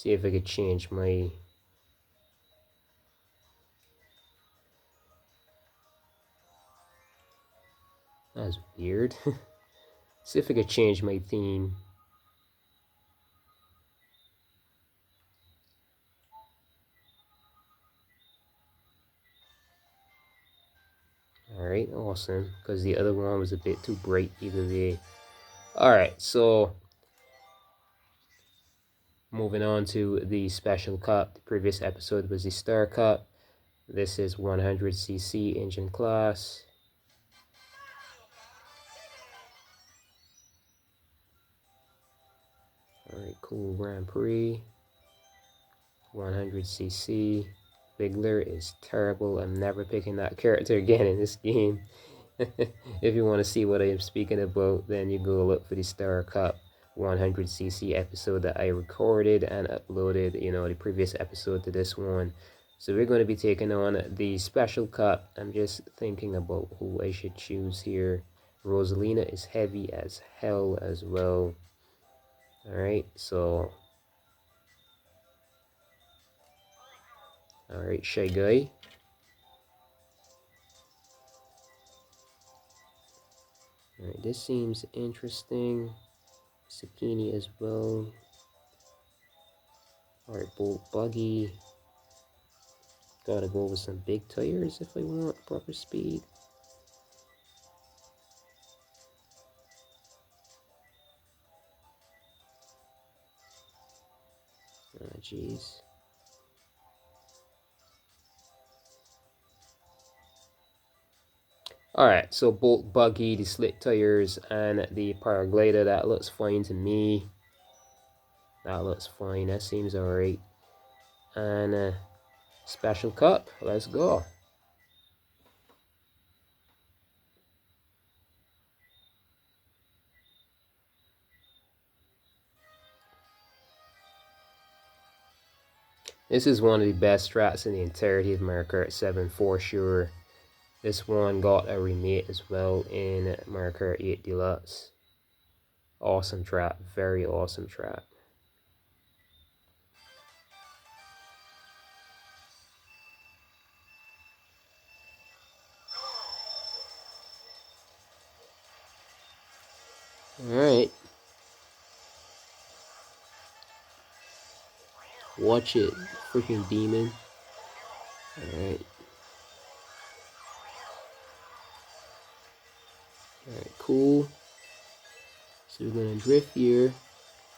See if I could change my... That's weird. See if I could change my theme. Alright, awesome. Because the other one was a bit too bright either way. Alright, so moving on to the special cup. The previous episode was the Star Cup. This is 100cc engine class. Alright, cool. Grand Prix. 100cc. Bigler is terrible. I'm never picking that character again in this game. If you want to see what I am speaking about, then you go look for the Star Cup 100cc episode that I recorded and uploaded, you know, the previous episode to this one. So we're going to be taking on the Special Cup. I'm just thinking about who I should choose here. Rosalina is heavy as hell as well. Alright, so... Alright, Shy Guy. Alright, this seems interesting. Zucchini as well. Alright, Bolt Buggy. Gotta go with some big tires if I want proper speed. Ah, jeez. Alright, so Bolt Buggy, the slick tires, and the Paraglider, that looks fine to me. That looks fine, that seems alright. And Special Cup, let's go. This is one of the best strats in the entirety of Mario Kart 7 for sure. This one got a remake as well in Mario Kart 8 Deluxe. Awesome trap, very awesome trap. Alright. Watch it, freaking demon. Alright. Alright, cool. So we're gonna drift here,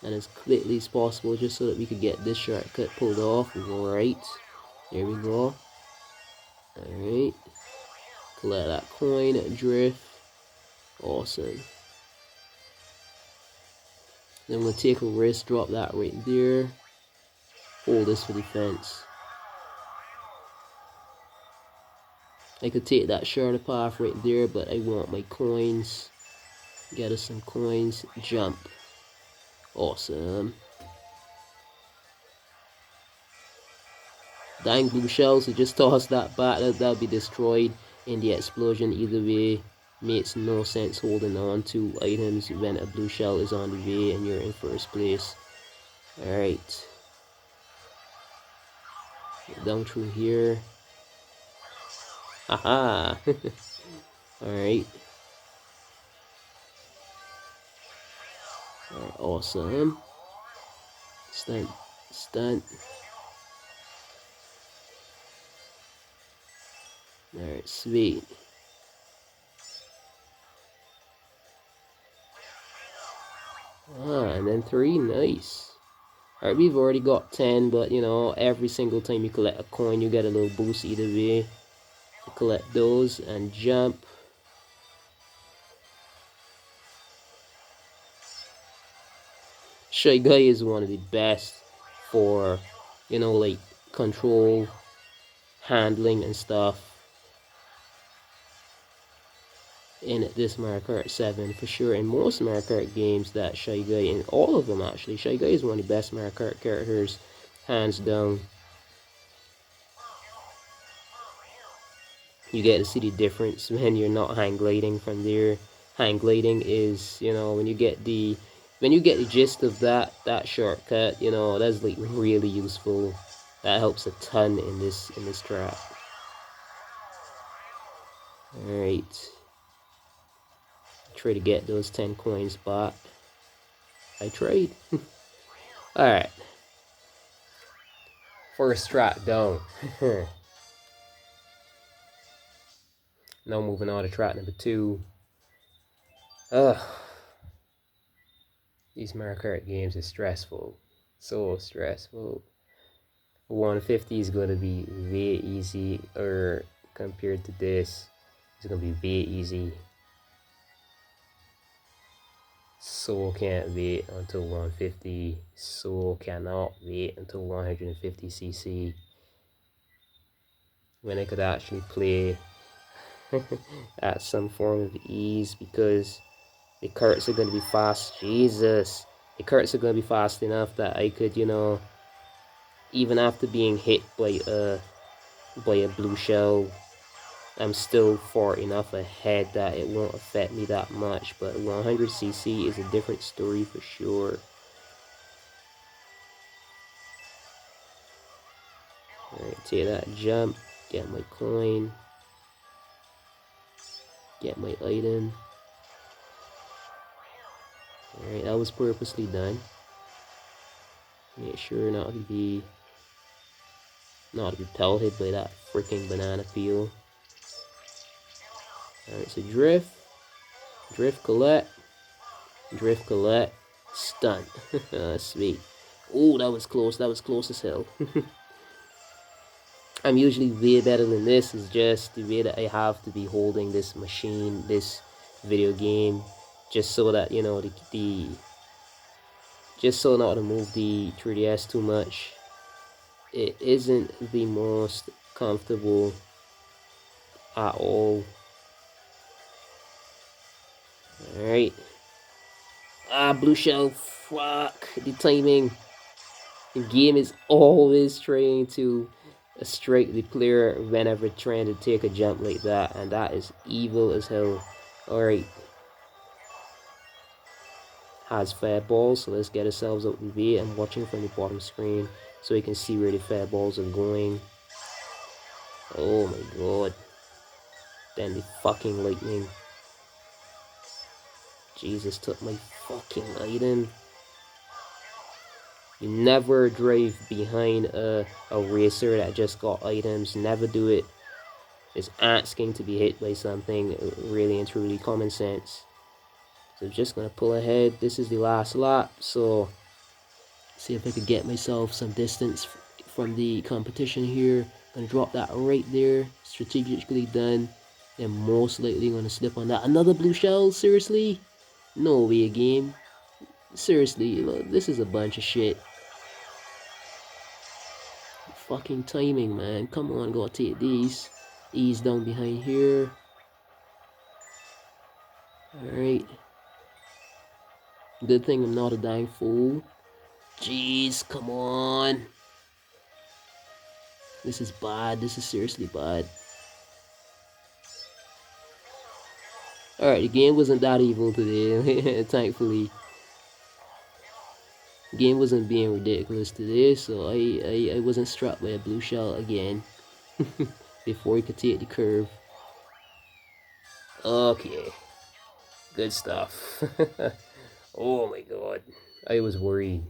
and as quickly as possible, just so that we could get this shortcut pulled off. We go right. There we go. Alright. Collect that coin, drift. Awesome. Then I'm gonna take a risk, drop that right there. Hold this for defense. I could take that shorter path right there, but I want my coins. Get us some coins. Jump. Awesome. Dang blue shells, so just toss that back. That'll be destroyed in the explosion. Either way, makes no sense holding on to items when a blue shell is on the way and you're in first place. Alright. Down through here. Haha. Alright. Alright, awesome. Stunt. Stunt. Alright, sweet. And then 3, nice. Alright, we've already got 10, but you know, every single time you collect a coin, you get a little boost either way. To collect those and jump. Shy Guy is one of the best for, you know, like control, handling and stuff in this Mario Kart 7 for sure. In most Mario Kart games, that Shy Guy, in all of them actually, Shy Guy is one of the best Mario Kart characters, hands down. You get to see the difference when you're not hang gliding from there. Hang gliding is, you know, when you get the when you get the gist of that shortcut, you know, that's like really useful. That helps a ton in this trap. Alright. Try to get those 10 coins back. I tried. Alright. First trap down. Now moving on to trap number 2. Ugh. These Mario Kart games are stressful. So stressful. 150 is going to be way easy, or compared to this, it's going to be way easy. So can't wait until 150. So cannot wait until 150cc. When I could actually play at some form of ease, because the carts are going to be fast. Jesus. The carts are going to be fast enough that I could, you know, even after being hit by a blue shell, I'm still far enough ahead that it won't affect me that much. But 100cc is a different story for sure. Alright, take that jump, get my coin, get my item. Alright, that was purposely done. Make sure not to be pelted by that freaking banana peel. Alright, so drift, collect, stunt. Sweet. Oh, that was close as hell. I'm usually way better than this. It's just the way that I have to be holding this machine, this video game, just so that, you know, just so not to move the 3DS too much. It isn't the most comfortable at all. Alright. Ah, blue shell. Fuck. The timing. The game is always trying to strike the player whenever trying to take a jump like that, and that is evil as hell. Alright. Has fireballs, so let's get ourselves out the way. I'm watching from the bottom screen so we can see where the fireballs are going. Oh my god. Then the fucking lightning. Jesus, took my fucking item. You never drive behind a racer that just got items. Never do it. It's asking to be hit by something. Really and truly common sense. So I'm just gonna pull ahead. This is the last lap, so see if I could get myself some distance from the competition here. Gonna drop that right there. Strategically done. And most likely gonna slip on that. Another blue shell? Seriously? No way, game. Seriously, look, this is a bunch of shit. Fucking timing, man. Come on, gotta take these. Ease down behind here. Alright. Good thing I'm not a dying fool. Jeez, come on. This is bad. This is seriously bad. Alright, the game wasn't that evil today, thankfully. The game wasn't being ridiculous today, so I wasn't struck by a blue shell again. Before he could take the curve. Okay. Good stuff. Oh my god. I was worried.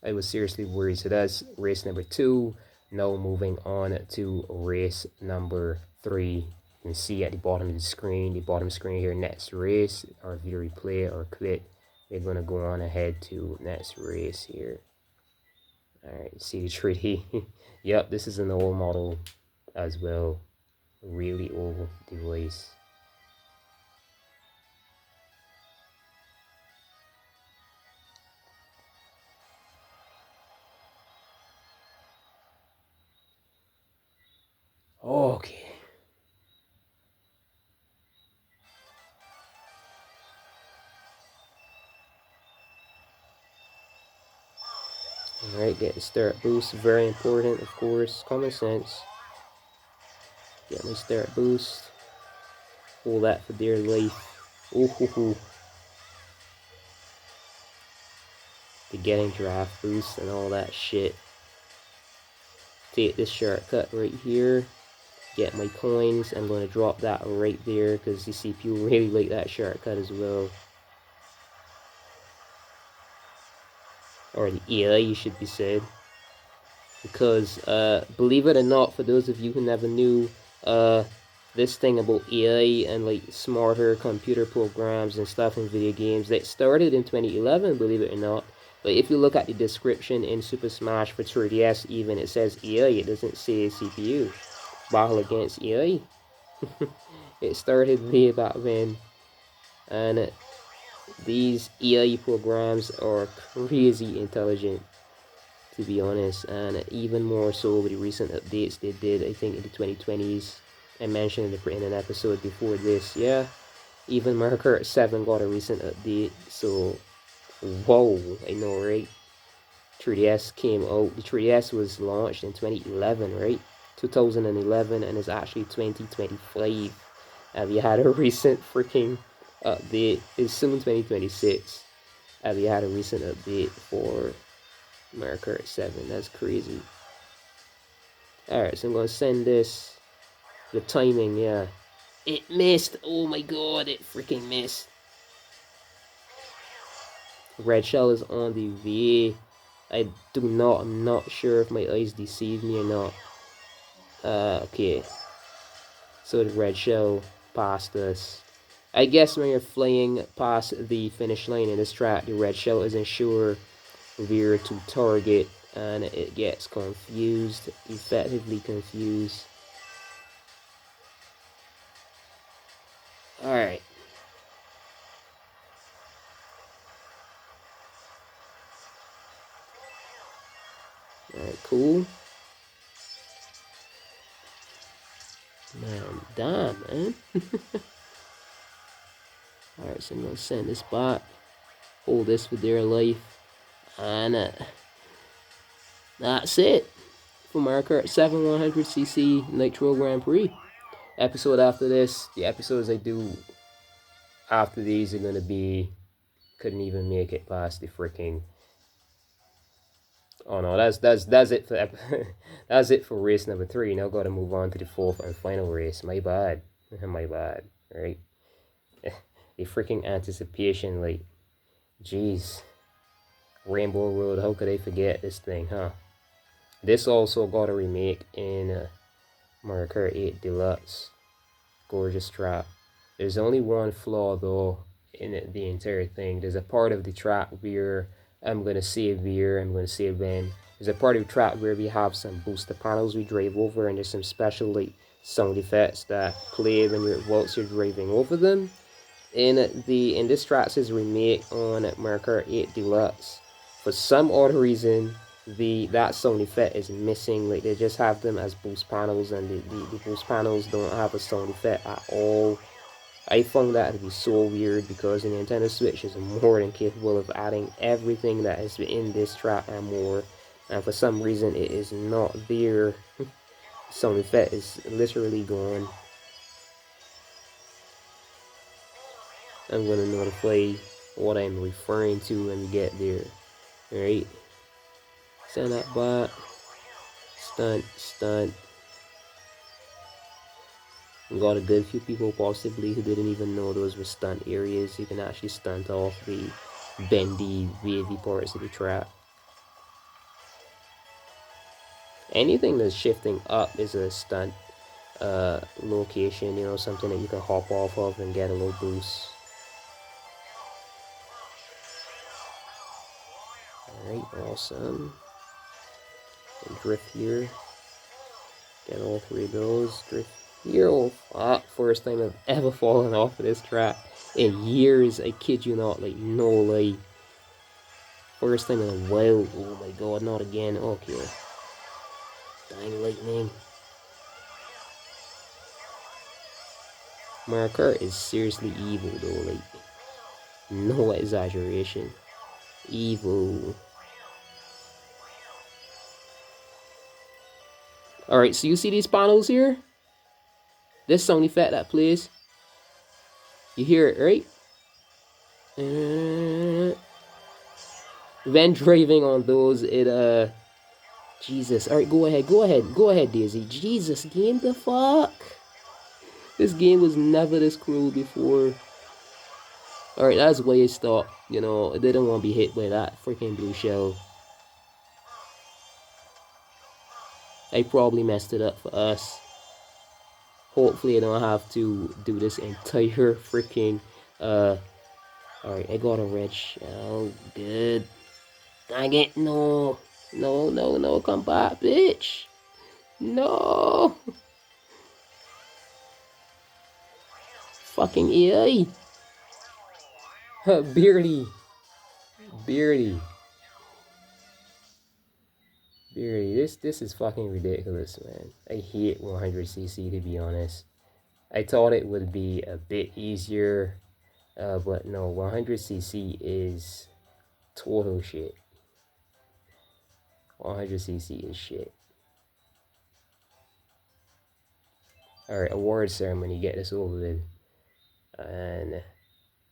I was seriously worried. So that's race number 2. Now moving on to race number 3. You can see at the bottom of the screen, here, next race, or video replay or quit. We're gonna go on ahead to next race here. Alright, see the tree. Yep, this is an old model as well. Really old device. Okay. Alright, get the start boost. Very important, of course. Common sense. Get my start boost. Pull that for dear life. Ooh, hoo, hoo. to getting draft boosts and all that shit. Take this shortcut right here, get my coins. I'm going to drop that right there because you see people really like that shortcut as well. Or the AI, you should be said. Because, believe it or not, for those of you who never knew, this thing about AI and like smarter computer programs and stuff in video games, that started in 2011, believe it or not. But if you look at the description in Super Smash for 3DS even, it says AI, it doesn't say CPU. Battle against AI. It started way back then. And these AI programs are crazy intelligent, to be honest, and even more so with the recent updates they did, I think in the 2020s. I mentioned in an episode before this, yeah. Even Mario Kart 7 got a recent update, so whoa, I know, right? 3DS came out, the 3DS was launched in 2011, right? 2011, and it's actually 2025. Have you had a recent freaking update? It's soon 2026. Have you had a recent update for Mario Kart 7? That's crazy. Alright, so I'm going to send this. The timing, yeah. It missed. Oh my god, it freaking missed. Red shell is on the way. I'm not sure if my eyes deceive me or not. Okay. So the red shell passed us. I guess when you're flying past the finish line in this track, the red shell isn't sure where to target, and it gets confused, effectively confused. Alright. Alright, cool. Man, damn, man. Alright, so I'm gonna send this back. Hold this for dear life. And that's it for Mario Kart 7 100cc Nitro Grand Prix. Episode after this, the episodes I do after these are gonna be, couldn't even make it past the freaking. Oh no, that's it for that's it for race number 3. Now gotta move on to the 4th and final race. My bad, my bad. Right, the freaking anticipation, like, jeez. Rainbow Road, how could I forget this thing, huh? This also got a remake in Mario Kart 8 Deluxe. Gorgeous track. There's only one flaw though in the entire thing. There's a part of the track where I'm gonna save here, I'm gonna save then. There's a part of the track where we have some booster panels we drive over, and there's some special like sound effects that play when you're whilst you're driving over them. In this track's remake on Mario Kart 8 Deluxe, for some odd reason, that sound effect is missing. Like, they just have them as boost panels, and the boost panels don't have a sound effect at all. I found that to be so weird because the Nintendo Switch is more than capable of adding everything that is in this track and more. And for some reason, it is not there. Sound effect is literally gone. I'm gonna notify what I'm referring to when we get there. Alright. Send that back. Stunt, stunt. We got a good few people possibly who didn't even know those were stunt areas. You can actually stunt off the bendy, wavy parts of the track. Anything that's shifting up is a stunt location, you know, something that you can hop off of and get a little boost. Alright, awesome. And drift here. Get all 3 of those. Drift here. Oh, fuck. First time I've ever fallen off of this track in years. I kid you not, like, no lie. First time in a while. Oh my god, not again. Okay. Dying lightning. Mario Kart is seriously evil though, like, no exaggeration. Evil. Alright, so you see these panels here? This sound effect that plays. You hear it, right? When driving on those, it Jesus. Alright, go ahead, Daisy. Jesus, game the fuck. This game was never this cruel before. Alright, that's why it stopped. You know, they didn't want to be hit by that freaking blue shell. I probably messed it up for us. Hopefully I don't have to do this entire freaking alright, I got a red shell. Good. Dang it, no. No, come back, bitch. No. Fucking EA. Barely. This is fucking ridiculous, man. I hate 100cc, to be honest. I thought it would be a bit easier, but no, 100cc is total shit. 100cc is shit. Alright, award ceremony, get this over with. And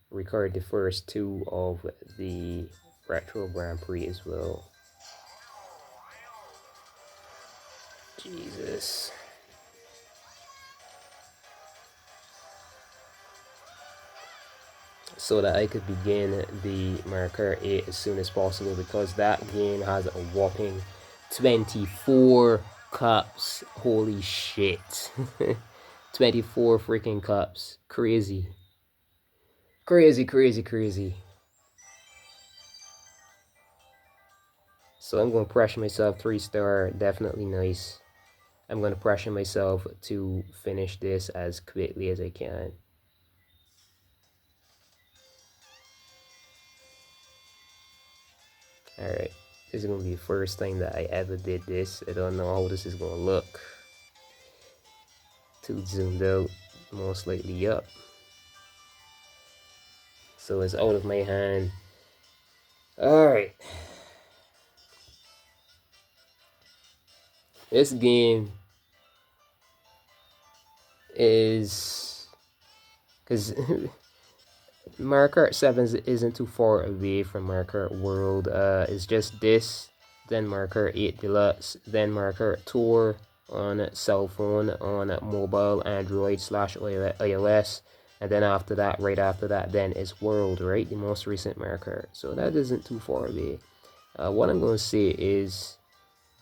record the first two of the Retro Grand Prix as well. Jesus. So that I could begin the Mario Kart 8 as soon as possible, because that game has a whopping 24 cups. Holy shit. 24 freaking cups. Crazy. Crazy. So I'm going to pressure myself 3-star. Definitely nice. I'm going to pressure myself to finish this as quickly as I can. Alright, this is going to be the first time that I ever did this. I don't know how this is going to look. Too zoomed out, most likely up. So it's out of my hand. Alright. This game is... because Mario Kart 7 isn't too far away from Mario Kart World. It's just this, then Mario Kart 8 Deluxe, then Mario Kart Tour on cell phone, on mobile, Android / iOS, and then after that, right after that, then is World, right? The most recent Mario Kart. So that isn't too far away. What I'm going to say is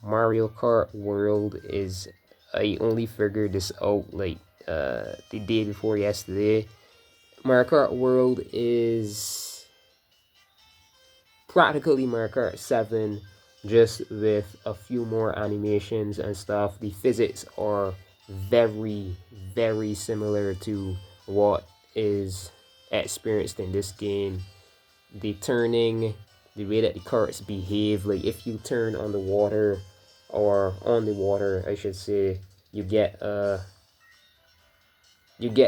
Mario Kart World is... I only figured this out like the day before yesterday. Mario Kart World is practically Mario Kart 7, just with a few more animations and stuff. The physics are very similar to what is experienced in this game. The turning, the way that the carts behave, like if you turn on the water, or on the water I should say, you get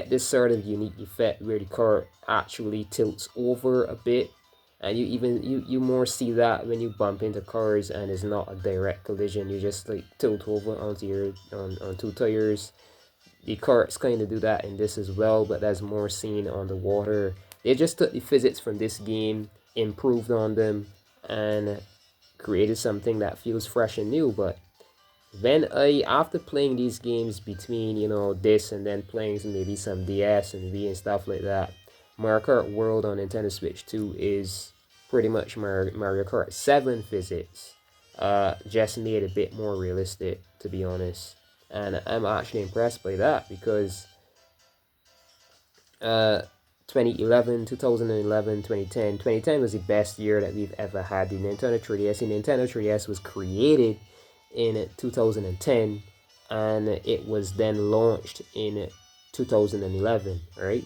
this sort of unique effect where the car actually tilts over a bit, and you more see that when you bump into cars and it's not a direct collision. You just like tilt over onto your on two tires. The carts kind of do that in this as well, but that's more seen on the water. They just took the physics from this game, improved on them, and created something that feels fresh and new. But when after playing these games between, you know, this and then playing maybe some DS and Wii and stuff like that, Mario Kart World on Nintendo Switch 2 is pretty much Mario Kart 7 physics, just made a bit more realistic, to be honest. And I'm actually impressed by that, because 2011, 2010 was the best year that we've ever had. The Nintendo 3DS. The Nintendo 3DS was created in 2010, and it was then launched in 2011, right?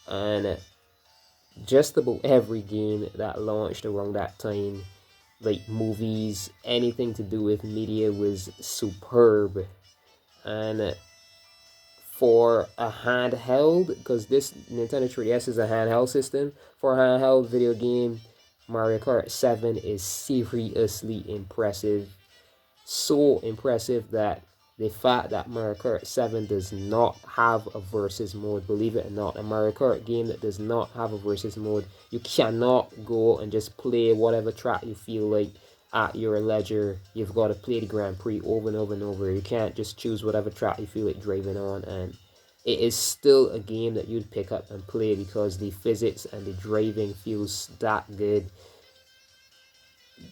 And just about every game that launched around that time, like movies, anything to do with media, was superb. And for a handheld, because this Nintendo 3DS is a handheld system, for a handheld video game, Mario Kart 7 is seriously impressive. So impressive that the fact that Mario Kart 7 does not have a versus mode, believe it or not, a Mario Kart game that does not have a versus mode, you cannot go and just play whatever track you feel like at your leisure. You've got to play the Grand Prix over and over and over. You can't just choose whatever track you feel like driving on, and it is still a game that you'd pick up and play because the physics and the driving feels that good.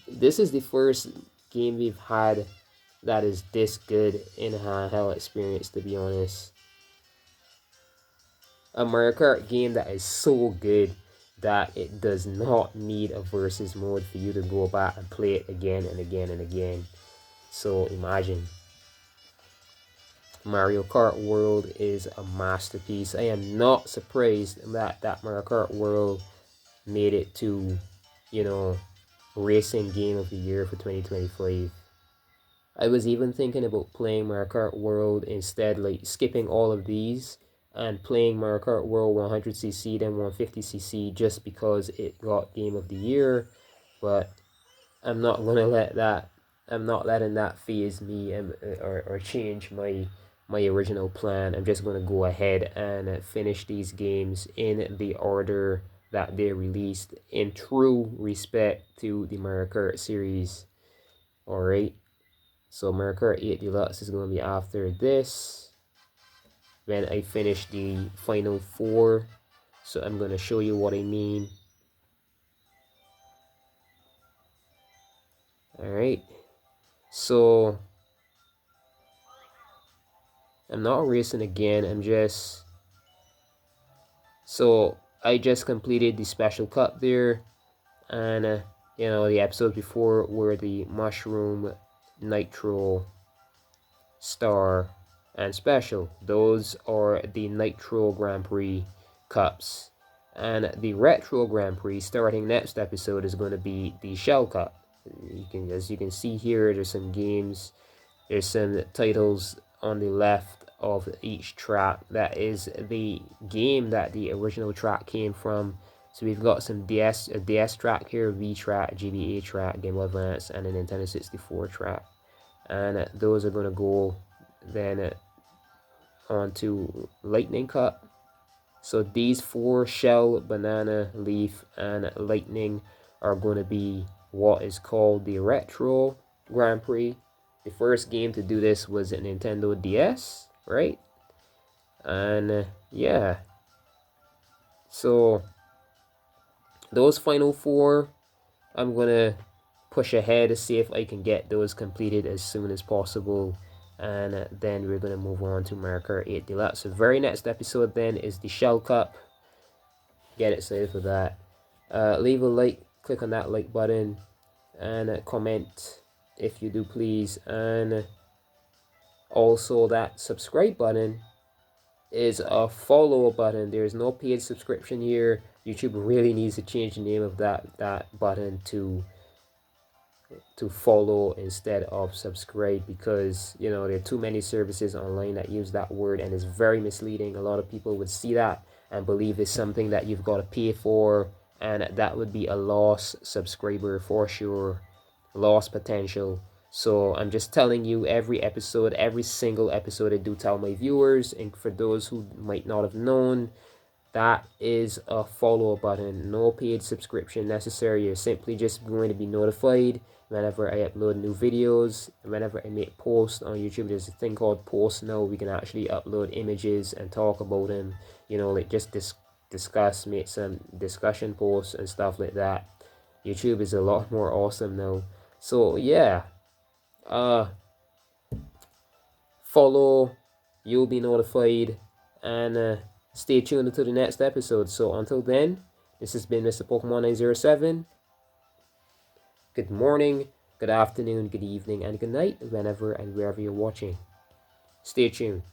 This is the first game we've had that is this good in a handheld experience, to be honest. A Mario Kart game that is so good that it does not need a versus mode for you to go back and play it again and again and again. So imagine. Mario Kart World is a masterpiece. I am not surprised that Mario Kart World made it to, you know, Racing Game of the Year for 2025. I was even thinking about playing Mario Kart World instead, like skipping all of these and playing Mario Kart World 100cc then 150cc just because it got Game of the Year. But I'm not gonna let that. I'm not letting that phase me or change my original plan. I'm just gonna go ahead and finish these games in the order that they released, in true respect to the Mario Kart series. Alright, so Mario Kart 8 Deluxe is going to be after this. When I finish the final 4. So I'm going to show you what I mean. Alright, so I'm not racing again, I'm just... So I just completed the Special Cup there. And, you know, the episodes before were the Mushroom, Nitro, Star, and Special. Those are the Nitro Grand Prix Cups. And the Retro Grand Prix, starting next episode, is going to be the Shell Cup. As you can see here, there's some games, there's some titles on the left of each track. That is the game that the original track came from. So we've got some a DS track here, V track, GBA track, Game Boy Advance, and a Nintendo 64 track. And those are going to go then on to Lightning Cup. So these 4, Shell, Banana, Leaf, and Lightning, are going to be what is called the Retro Grand Prix. The first game to do this was a Nintendo DS, right? And yeah, so those final 4, I'm going to push ahead to see if I can get those completed as soon as possible. And then we're going to move on to Mario Kart 8 Deluxe. So very next episode then is the Shell Cup. Get excited for that. Leave a like, click on that like button, and comment if you do please. And also that subscribe button is a follow button. There's no paid subscription here. YouTube really needs to change the name of that button to follow instead of subscribe, because you know there are too many services online that use that word and it's very misleading. A lot of people would see that and believe it's something that you've got to pay for, and that would be a lost subscriber for sure, lost potential. So I'm just telling you, every single episode I do tell my viewers, and for those who might not have known, that is a follow button. No paid subscription necessary. You're simply just going to be notified whenever I upload new videos, whenever I make posts on YouTube. There's a thing called posts now. We can actually upload images and talk about them, you know, like just discuss, make some discussion posts and stuff like that. YouTube is a lot more awesome now. So yeah, follow, you'll be notified, and stay tuned until the next episode. So until then, this has been Mr. Pokemon 907. Good morning, good afternoon, good evening, and good night, whenever and wherever you're watching. Stay tuned.